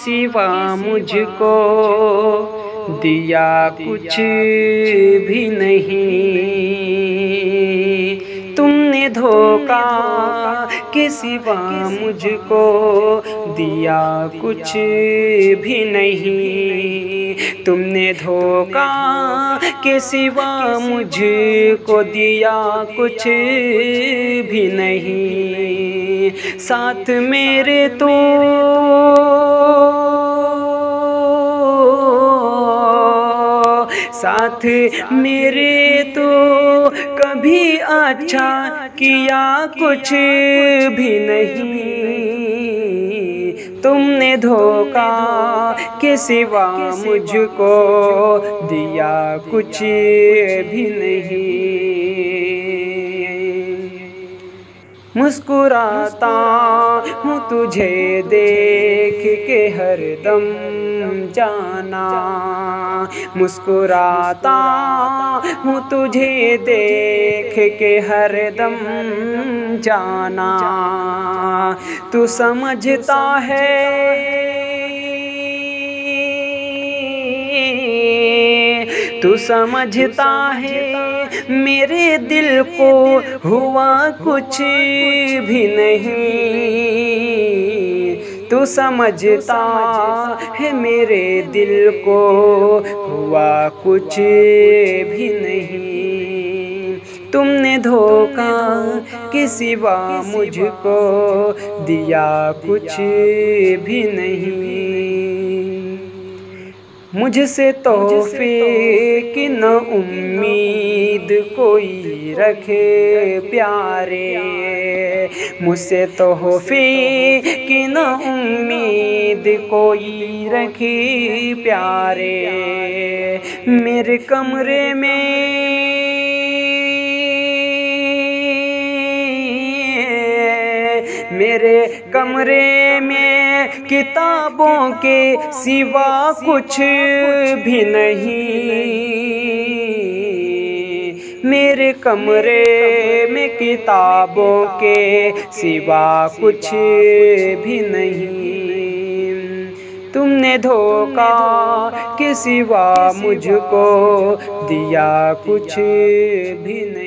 सिवा मुझको दिया कुछ भी नहीं। तुमने धोखा के सिवा मुझको दिया कुछ भी नहीं। तुमने धोखा के सिवा मुझको दिया कुछ भी नहीं। साथ मेरे तो साथ मेरे तो कभी अच्छा किया कुछ भी नहीं। तुमने धोखा के सिवा मुझको दिया कुछ भी नहीं। मुस्कुराता हूँ तुझे देख के हरदम जाना। मुस्कुराता हूँ तुझे देख के हरदम जाना। तू समझता है तू समझता है मेरे दिल को हुआ कुछ भी नहीं। तू समझता है मेरे दिल को हुआ कुछ भी नहीं। तुमने धोखा के सिवा मुझको दिया कुछ भी नहीं। मुझसे तोहफे की न उम्मीद कोई रखे प्यारे। मुझसे तोहफे की न उम्मीद कोई रखे प्यारे। मेरे कमरे में किताबों के सिवा कुछ भी नहीं। मेरे कमरे में किताबों के सिवा कुछ भी नहीं। तुमने धोखा के सिवा मुझको दिया कुछ भी नहीं।